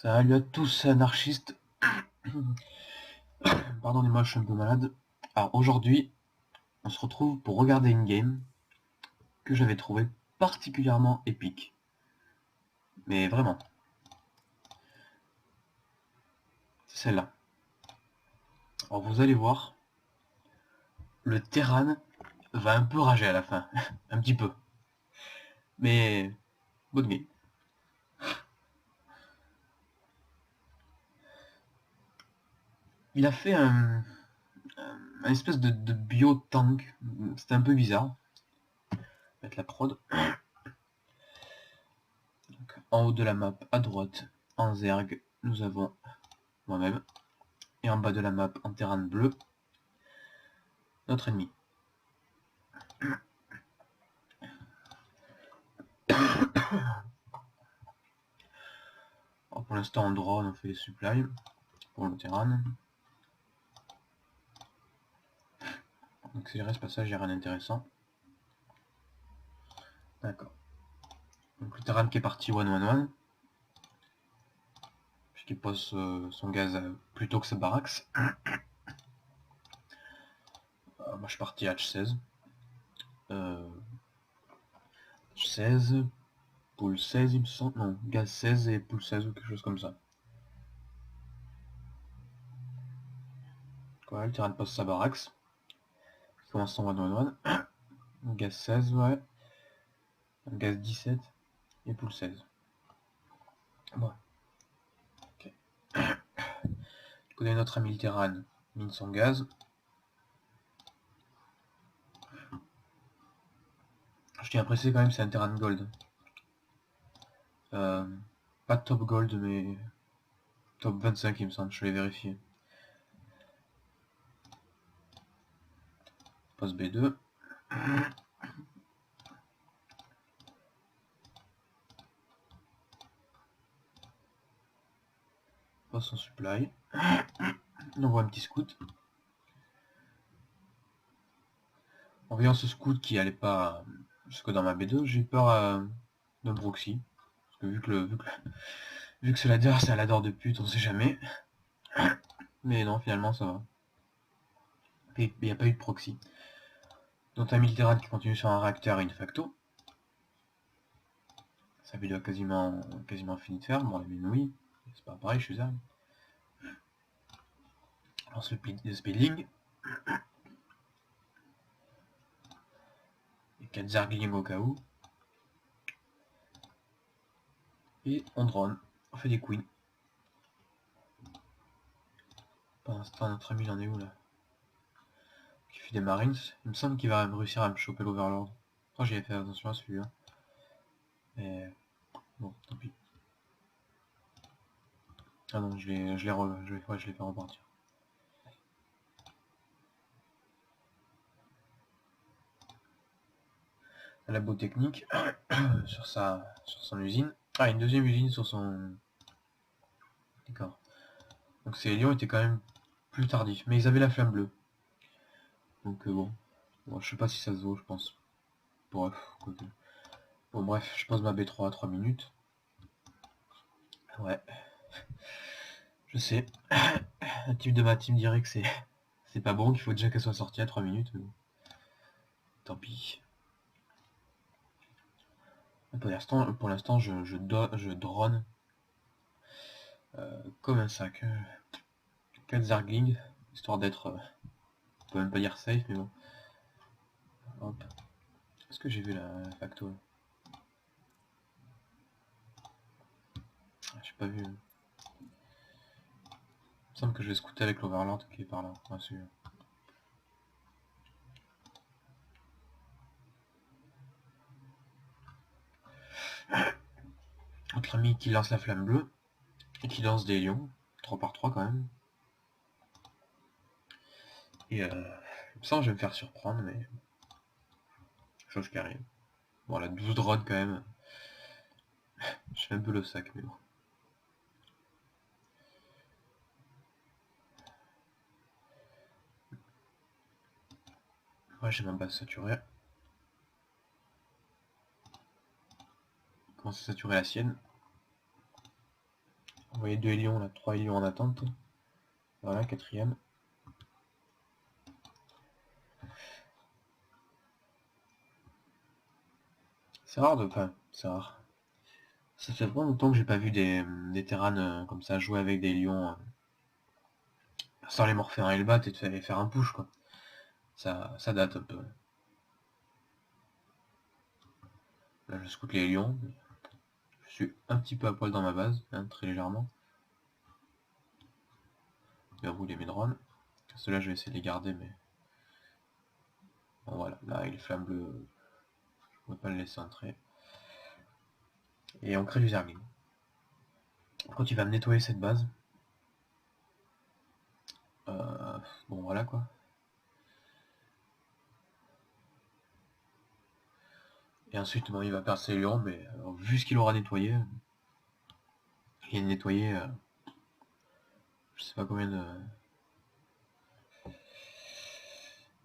Salut à tous, anarchistes. Pardonnez-moi, je suis un peu malade. Alors aujourd'hui, on se retrouve pour regarder une game que j'avais trouvé particulièrement épique. Mais vraiment. C'est celle-là. Alors vous allez voir, le Terran va un peu rager à la fin. Un petit peu. Mais bonne game. Il a fait un espèce de bio-tank. C'était un peu bizarre. Mettre la prod. Donc, en haut de la map, à droite, en zerg, nous avons moi-même. Et en bas de la map, en terrain bleu, notre ennemi. Alors pour l'instant en drone on fait les supplies pour le terrain. Donc c'est ce passage, il n'y a rien d'intéressant. D'accord. Donc le terrain qui est parti 1-1-1. Puisqu'il pose son gaz plutôt que sa baraque. Moi je suis parti H16. H16, pool 16 il me semble. Non, gaz 16 et pool 16 ou quelque chose comme ça. Voilà, le terrain pose sa baraque. Il commence son 1-1-1. Gaz 16, ouais. Gaz 17 et pool 16. Bon. Ok. Du coup, notre ami le terrain mine son gaz. Je tiens à préciser quand même, c'est un terrain de gold. Pas top gold, mais top 25 il me semble, je vais vérifier. Poste B2. Poste en supply. On envoie un petit scout. En voyant ce scout qui allait pas jusque dans ma B2, j'ai peur d'un proxy. Parce que vu que ce ladder c'est un ladder de pute, on sait jamais. Mais non, finalement ça va. Il n'y a pas eu de proxy. Donc un militaire qui continue sur un réacteur in facto. Sa vidéo a quasiment fini de faire. Bon, la mienne oui. C'est pas pareil, je suis zerg. Lance le speedling. Et 4 zerglings au cas où. Et on drone. On fait des queens. Pour l'instant, notre ami, il en est où là? Qui fait des marines. Il me semble qu'il va réussir à me choper l'Overlord. Pourtant, j'y ai fait attention à celui-là. Mais bon, tant pis. Ah non, je l'ai fait repartir. Un labo technique sur son usine. Ah, une deuxième usine sur son... D'accord. Donc ces lions étaient quand même plus tardifs. Mais ils avaient la flamme bleue. Donc bon. Bon, je sais pas si ça se vaut, je pense. Bref, côté. Bon bref, je pose ma B3 à 3 minutes. Ouais. Je sais. Un type de ma team dirait que c'est pas bon, qu'il faut déjà qu'elle soit sortie à 3 minutes. Mais bon. Tant pis. Pour l'instant je drone comme un sac. 4 zerglings, histoire d'être... on peut même pas dire safe, mais bon. Hop. Est-ce que j'ai vu la facto? J'ai pas vu. Il me semble que je vais scouter avec l'Overlord qui est par là. Ah, celui-là. Notre ami qui lance la flamme bleue et qui lance des lions. 3 par 3 quand même. Et il me semble que je vais me faire surprendre, mais... chose qui arrive. Bon, la 12 drones quand même. Je fais un peu le sac, mais bon. Ouais, j'ai ma base saturée. Commence à saturer la sienne. Vous voyez 2 Hélions là, 3 Hélions en attente. Voilà, quatrième. C'est rare de... Enfin, c'est rare. Ça fait vraiment longtemps que j'ai pas vu des Terranes comme ça jouer avec des lions sans les morpher un Hellbat et de faire un push quoi. Ça date un peu. Là je scoute les lions. Je suis un petit peu à poil dans ma base, hein, très légèrement. Verrouiller mes drones. Ceux-là je vais essayer de les garder mais. Bon voilà, là il est flamme bleu. Je ne pourrais pas le laisser entrer. Et on crée du Zergling. Quand il va me nettoyer cette base. Bon voilà quoi. Et ensuite bon, il va perdre ses lions, mais alors, vu ce qu'il aura nettoyé, il a nettoyé je sais pas combien de.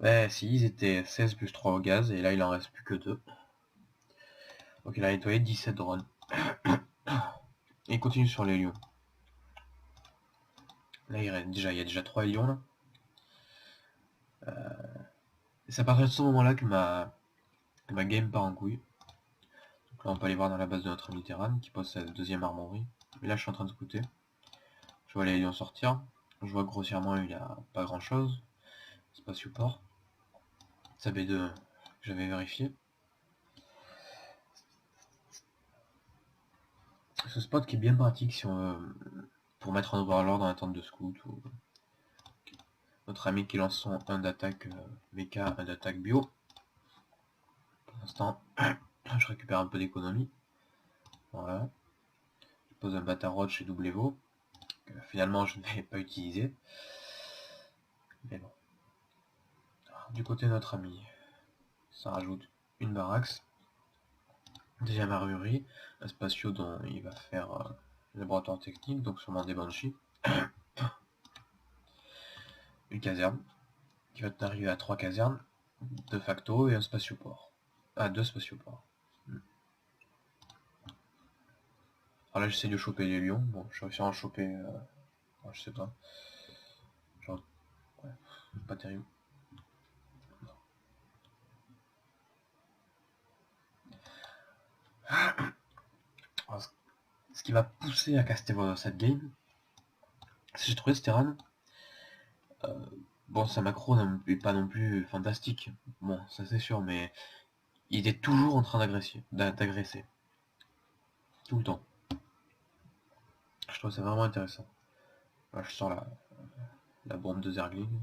Ouais, si, ils étaient 16 plus 3 au gaz, et là il en reste plus que 2. Donc il a nettoyé 17 drones. Et il continue sur les lions. Là il y a déjà 3 lions là. Et c'est à partir de ce moment-là que ma game part en couille. Donc là on peut aller voir dans la base de notre ami Terran qui pose sa deuxième armorerie. Mais là je suis en train de scouter. Je vois les lions sortir. Je vois que grossièrement il a pas grand chose. C'est pas support. Sa B2 j'avais vérifié. Ce spot qui est bien pratique si on veut, pour mettre en overlord dans la tente de scout. Ou notre ami qui lance son 1 d'attaque mecha, 1 d'attaque bio. Pour l'instant, je récupère un peu d'économie. Voilà. Je pose un Batarod chez double Evo. Finalement, je ne vais pas utiliser. Mais bon. Alors, du côté de notre ami, ça rajoute une baraque. Deuxième armurerie, un spatio dont il va faire le laboratoire technique, donc sûrement des Banshee. Une caserne, qui va arriver à 3 casernes, de facto, et un spatioport. Ah, 2 spatioports. Alors là, j'essaie de choper les lions. Bon, je réussi à en choper, je sais pas. Genre, ouais, pas terrible. Alors, ce qui va pousser à caster cette game, c'est que j'ai trouvé ce Terran. Bon, sa macro n'est pas non plus fantastique. Bon, ça c'est sûr, mais il est toujours en train d'agresser. Tout le temps. Je trouve ça vraiment intéressant. Là, je sors la bombe de Zergling.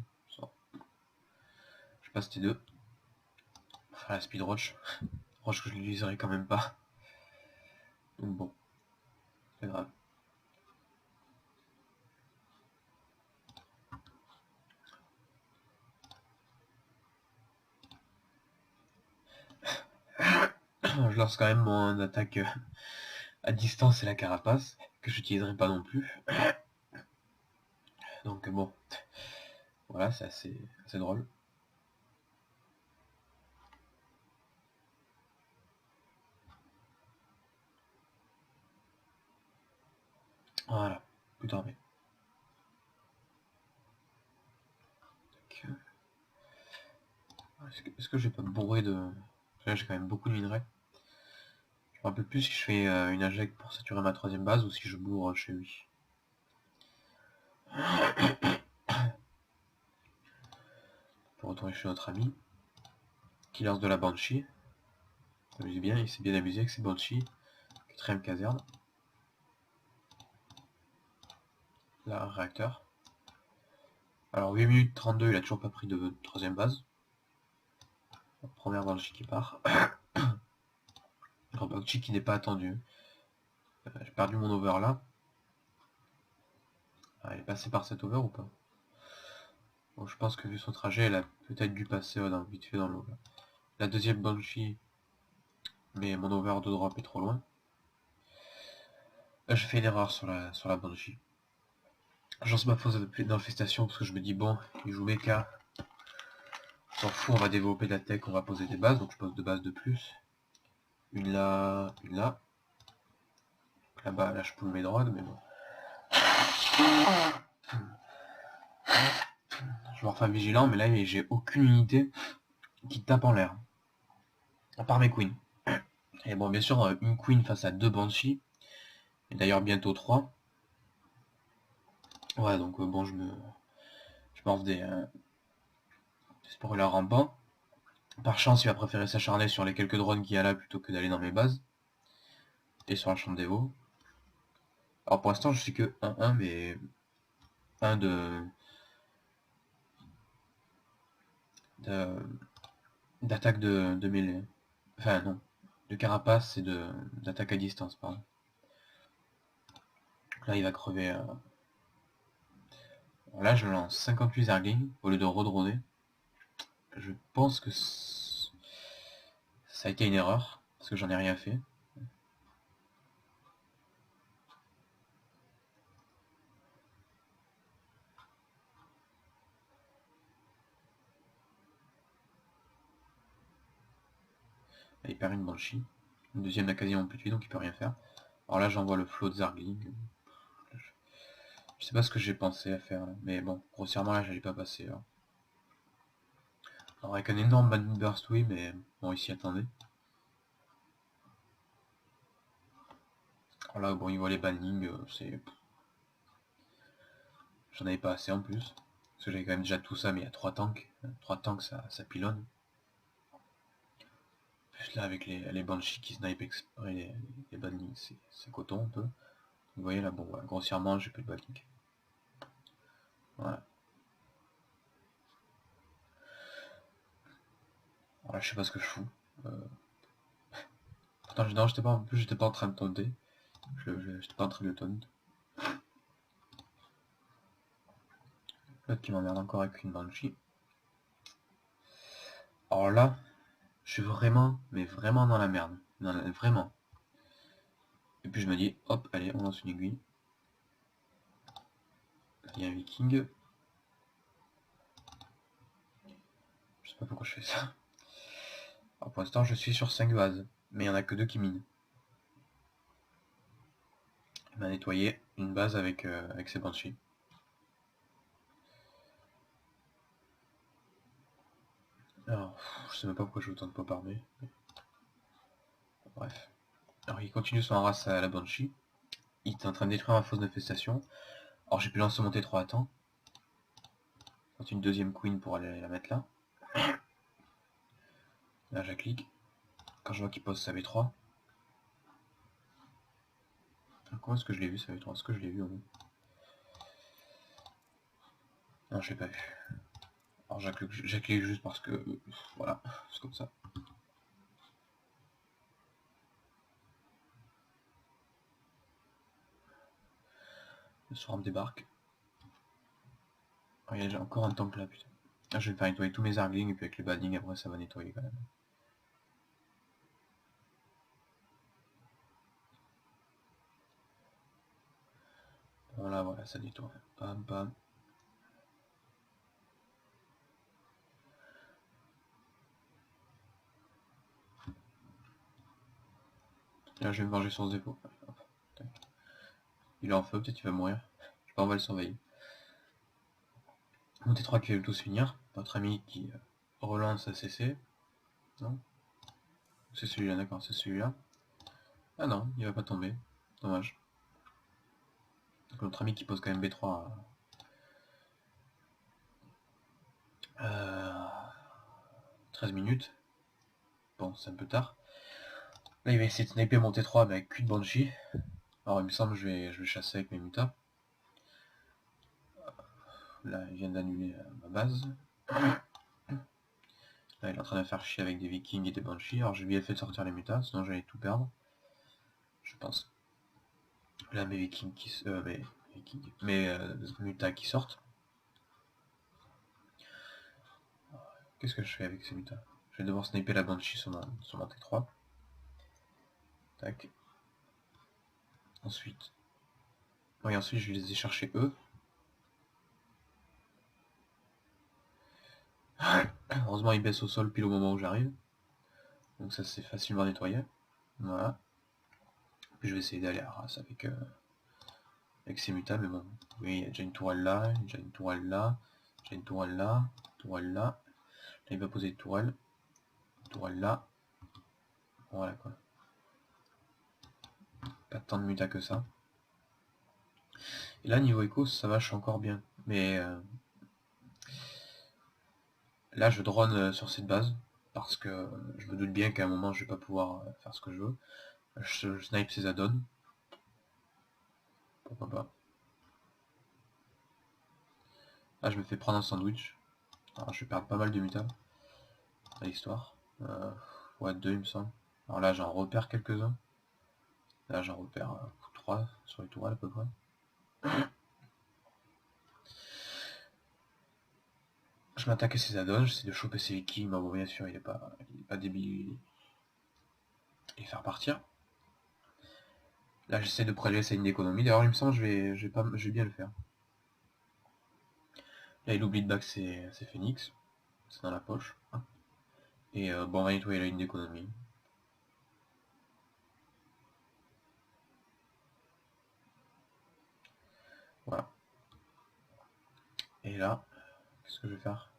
Je passe T2. Enfin, la speed roach. Roche que je l'utiliserai quand même pas. Donc bon, c'est grave. Je lance quand même mon attaque à distance et la carapace, que j'utiliserai pas non plus. Donc bon, voilà, c'est assez drôle. Voilà, plus d'armée. Est-ce que je vais pas me bourrer de... Là j'ai quand même beaucoup de minerais. Je me rappelle plus si je fais une injecte pour saturer ma troisième base ou si je bourre chez lui. Pour retourner chez notre ami, qui lance de la Banshee. Bien, il s'est bien amusé avec ses Banshee. Quatrième caserne. Là, un réacteur. Alors 8 minutes 32, il a toujours pas pris de troisième base. Première Banshee qui part. Un Banshee qui n'est pas attendu. J'ai perdu mon over là. Ah, elle est passée par cet over ou pas? Bon, je pense que vu son trajet, elle a peut-être dû passer vite fait dans l'over. La deuxième Banshee, mais mon over de drop est trop loin. Là, j'ai fait une erreur sur la Banshee. J'en sais ma fausse d'infestation parce que je me dis bon, il joue mecha. On s'en fout, on va développer de la tech, on va poser des bases, donc je pose 2 bases de plus. Une là, une là. Là-bas, là je poule mes drogues, mais bon. Je vais refaire vigilant, mais là j'ai aucune unité qui tape en l'air. À part mes queens. Et bon, bien sûr, une queen face à 2 banshees. Et d'ailleurs bientôt 3. Ouais, donc bon, je m'offre des spoilers rampants. Par chance, il va préférer s'acharner sur les quelques drones qu'il y a là plutôt que d'aller dans mes bases. Et sur la chambre des veaux. Alors pour l'instant, je suis que 1-1, mais 1 d'attaque de mêlée. Enfin, non. De carapace et d'attaque à distance, pardon. Là, il va crever. Alors là, je lance 58 Zerglings au lieu de redroner. Je pense que ça a été une erreur, parce que j'en ai rien fait. Il perd une Banshee. Une deuxième n'a quasiment plus tué, donc il peut rien faire. Alors là, j'envoie le flot de Zergling. Je sais pas ce que j'ai pensé à faire, là. Mais bon, grossièrement, là, j'allais pas passer. Alors avec un énorme Banning Burst, oui, mais bon, ici, attendez. Alors là, bon, il voit les bannings, c'est... J'en avais pas assez en plus. Parce que j'avais quand même déjà tout ça, mais il y a 3 tanks. 3 tanks, ça pilonne. Plus là, avec les Banshees qui snipe exprès les bannings, c'est coton un peu. Vous voyez là, bon, voilà, grossièrement, j'ai plus de banning. Voilà. Alors là, je sais pas ce que je fous. Pourtant, non, j'étais pas en train de taunter. J'étais pas en train de taunt. L'autre qui m'emmerde encore avec une Banshee. Alors là, je suis vraiment, mais vraiment dans la merde. Vraiment. Et puis je me dis, hop, allez, on lance une aiguille. Il y a un viking. Je sais pas pourquoi je fais ça. Alors pour l'instant, je suis sur 5 bases. Mais il n'y en a que 2 qui minent. Il m'a nettoyé une base avec ses Banshees. Alors, je sais même pas pourquoi je joue autant de pop armé. Bref. Alors il continue son harass à la Banshee. Il est en train de détruire ma fausse d'infestation. Alors j'ai pu lancer mon T3 à temps. Une deuxième queen pour aller la mettre là. Là, je clique. Quand je vois qu'il pose sa V3. Comment est-ce que je l'ai vu sa V3? Est-ce que je l'ai vu en haut? Non, je l'ai pas vu. Alors j'acclique juste parce que... Voilà, c'est comme ça. Le swarm débarque. Oh, il y a déjà encore un tank là, putain. Là, je vais faire nettoyer tous mes Zerglings et puis avec les bannings, après ça va nettoyer quand même. Bon là, voilà, ça nettoie. Bam, bam. Là, je vais me venger sur ce dépôt. Il est en feu, peut-être qu'il va mourir. Je sais pas, on va le surveiller. Mon T3 qui va tous finir. Notre ami qui relance à CC. Non? C'est celui-là, d'accord, c'est celui-là. Ah non, il va pas tomber. Dommage. Donc notre ami qui pose quand même B3 13 minutes. Bon, c'est un peu tard. Là, il va essayer de sniper mon T3 mais avec cul de Banshee. Alors, il me semble que je vais chasser avec mes mutas. Là, il vient d'annuler ma base. Là, il est en train de faire chier avec des vikings et des banshees. Alors, je lui ai fait sortir les mutas, sinon j'allais tout perdre. Je pense. Là, mes vikings qui... mes mutas qui sortent. Qu'est-ce que je fais avec ces mutas? Je vais devoir sniper la banshee sur mon T3. Tac. Ensuite... Oui, ensuite, je vais les ai chercher eux. Heureusement, il baisse au sol pile au moment où j'arrive. Donc ça, c'est facilement nettoyé. Voilà. Puis je vais essayer d'aller à race avec avec ses mutas, mais bon, oui, il y a déjà une tourelle là, déjà une tourelle là, déjà une tourelle là, tourelle là. Là, il va poser une tourelle là. Voilà quoi. Pas tant de mutas que ça. Et là, niveau écho, ça marche encore bien. Mais là, je drone sur cette base, parce que je me doute bien qu'à un moment, je vais pas pouvoir faire ce que je veux. Je snipe ces add-ons. Pourquoi pas. Là, je me fais prendre un sandwich. Alors, je vais perdre pas mal de mutas à l'histoire. Ouais, 2 il me semble. Alors là, j'en repère quelques-uns. Là, j'en repère 3 sur les tourelles à peu près. Je m'attaque à ces add-ons, j'essaie de choper ses vikings. Bon, bien sûr, il est pas débile. Et faire partir. Là, j'essaie de prélever sa ligne d'économie. D'ailleurs, il me semble que je vais bien le faire. Là, il oublie de back ses phoenix. C'est dans la poche. Et bon, on va nettoyer la ligne d'économie. Voilà. Et là, qu'est-ce que je vais faire?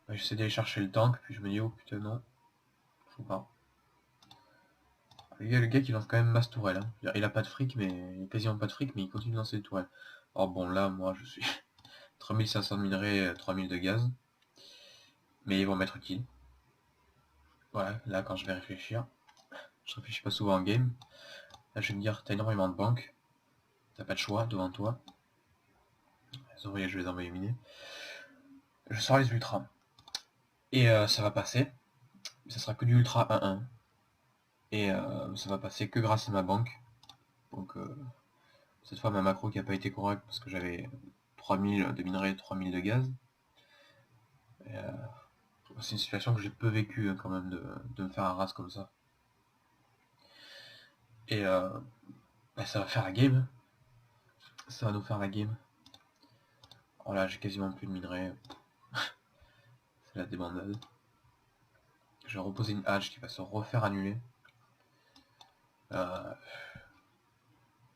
J'essaie d'aller chercher le tank, puis je me dis, oh putain, non. Faut pas. Le gars qui lance quand même masse tourelle. Hein. Il a pas de fric, mais il a quasiment pas de fric, mais il continue de lancer des tourelles. Or bon, là, moi, je suis 3500 de minerais, 3000 de gaz. Mais ils vont m'être utile. Voilà, là, quand je vais réfléchir, je réfléchis pas souvent en game. Là, je vais me dire, t'as énormément de banques. T'as pas de choix devant toi. Les ouvriers, je vais les envoyer miner. Je sors les ultras. Et ça va passer. Ça sera que du ultra 1-1. Et ça va passer que grâce à ma banque. Donc cette fois ma macro qui n'a pas été correcte parce que j'avais 3000 de minerais, 3000 de gaz. C'est une situation que j'ai peu vécue quand même de me faire un ras comme ça. Et bah, ça va faire la game. Ça va nous faire la game. Oh là, j'ai quasiment plus de minerais. C'est la débandade. Je vais reposer une hache qui va se refaire annuler.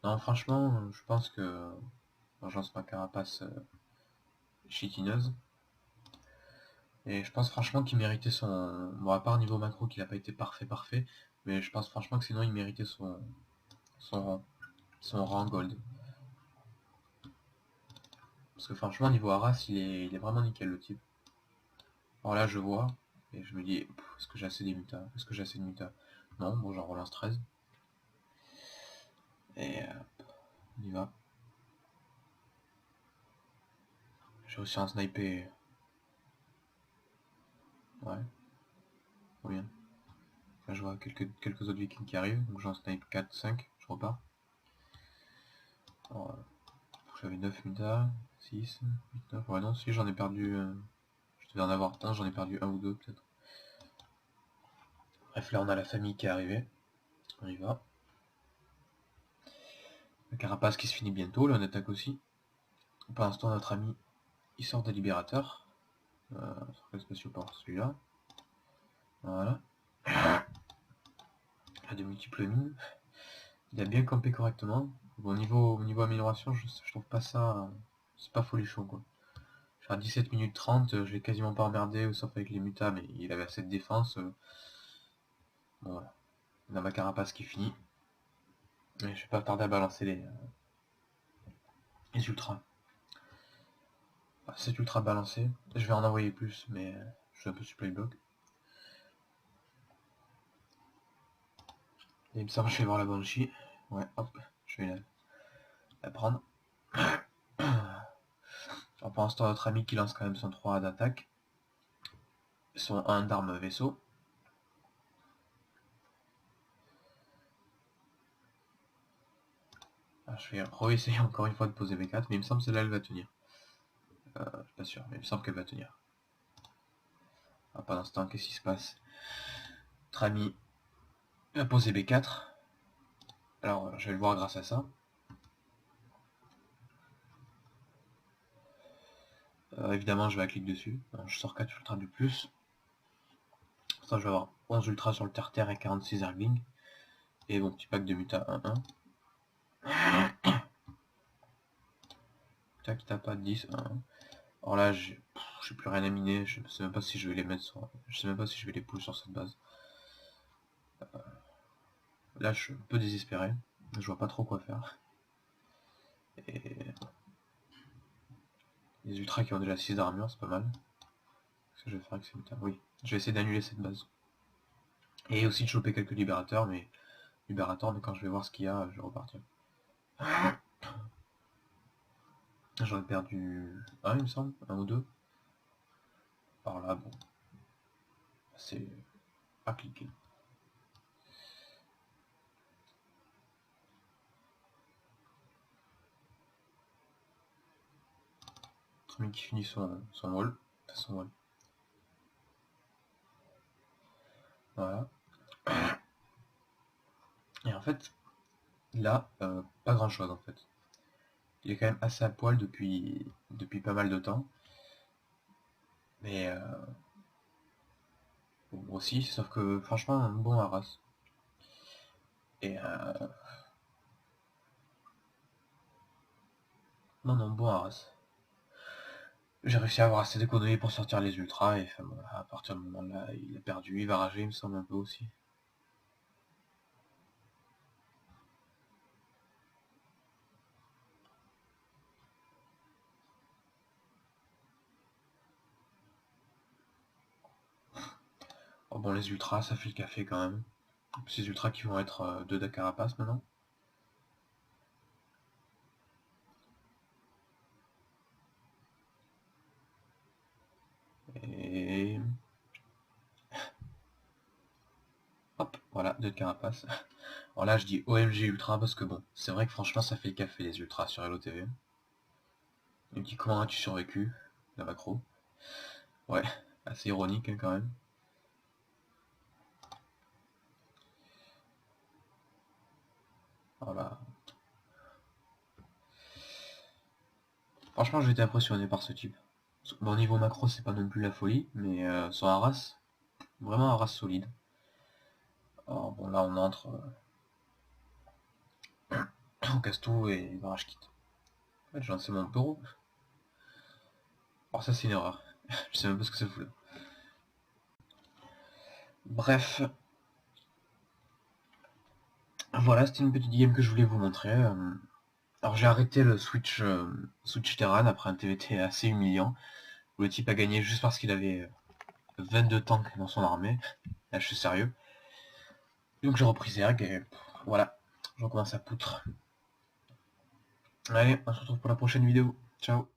Non, franchement, je pense que je lance ma carapace chitineuse. Et je pense franchement qu'il méritait son... Bon, à part niveau macro qu'il n'a pas été parfait, mais je pense franchement que sinon il méritait son rang gold. Parce que franchement, niveau Arras, il est vraiment nickel le type. Alors là, je vois, et je me dis, est-ce que j'ai assez des mutas? Est-ce que j'ai assez de mutas? Non, bon, j'en relance 13. Et on y va. J'ai réussi à en sniper. Ouais, trop bien. Là, je vois quelques autres vikings qui arrivent, donc j'en snipe 4, 5, je repars. Alors, j'avais 9 mutas, 6, 8, 9, ouais non, si j'en ai perdu... je devais en avoir 11, j'en ai perdu un ou deux peut-être. Bref, là on a la famille qui est arrivée. On y va. La carapace qui se finit bientôt, là on attaque aussi. Pour l'instant notre ami il sort des libérateurs. Cercle spatiaux par celui-là. Voilà. Il a de multiples mines. Il a bien campé correctement. Bon, niveau amélioration, je trouve pas ça... C'est pas folichon quoi. Je suis à 17 minutes 30, je l'ai quasiment pas emmerdé, sauf avec les mutas, mais il avait assez de défense. Bon, voilà. On a ma carapace qui finit. Et je vais pas tarder à balancer les ultras. C'est ultra balancé. Je vais en envoyer plus, mais je suis un peu supply block. Et il me semble que je vais voir la Banshee. Ouais, hop, je vais la prendre. Alors, pour l'instant, notre ami qui lance quand même son 3 d'attaque. Son 1 d'arme vaisseau. Alors, je vais réessayer encore une fois de poser V4, mais il me semble que celle-là, elle va tenir. Je suis pas sûr, mais il me semble qu'elle va tenir. Alors, pendant ce temps, qu'est-ce qui se passe? Notre ami va poser B4. Alors, je vais le voir grâce à ça. Évidemment, je vais à clic dessus. Alors, je sors 4 ultras de plus. Pour ça, je vais avoir 11 ultras sur le terre-terre et 46 erglings. Et mon petit pack de muta 1-1. Tac, t'as pas de 10. Alors là, j'ai plus rien à miner. Je sais même pas si je vais les mettre sur... Je sais même pas si je vais les pull sur cette base. Là, je suis un peu désespéré. Je vois pas trop quoi faire. Et... les ultras qui ont déjà 6 d'armure, c'est pas mal. Qu'est-ce que je vais faire avec ces ultras? Oui, je vais essayer d'annuler cette base. Et aussi de choper quelques libérateurs, mais quand je vais voir ce qu'il y a, je vais repartir. J'aurais perdu un, il me semble, un ou deux. Par là, bon, c'est appliqué. Trump qui finit son wall, son wall. Voilà. Et en fait, là, pas grand chose en fait. Il est quand même assez à poil depuis pas mal de temps. Mais bon, aussi, sauf que franchement, un bon Arras. Et non, bon Arras. J'ai réussi à avoir assez d'économies pour sortir les ultras, et enfin, voilà, à partir du moment là, il a perdu, il va rager, il me semble un peu aussi. Oh, bon, les ultras, ça fait le café quand même. Ces ultras qui vont être 2 de carapace maintenant. Et... hop, voilà, 2 de carapace. Alors là, je dis OMG Ultra parce que bon, c'est vrai que franchement, ça fait le café les ultras sur Hello TV. Il me dit comment as-tu survécu, la macro. Ouais, assez ironique hein, quand même. Voilà. Franchement, j'ai été impressionné par ce type. Bon, niveau macro, c'est pas non plus la folie, mais son Arras, vraiment un race solide. Alors bon, là, on entre, on casse tout et barrage quitte. En fait, j'ai lancé mon bureau. Alors ça, c'est une erreur. Je sais même pas ce que ça fout là. Bref. Voilà, c'était une petite game que je voulais vous montrer. Alors j'ai arrêté le Switch Terran après un TVT assez humiliant, où le type a gagné juste parce qu'il avait 22 tanks dans son armée. Là, je suis sérieux. Donc j'ai repris Zerg et voilà, je recommence à poutre. Allez, on se retrouve pour la prochaine vidéo. Ciao.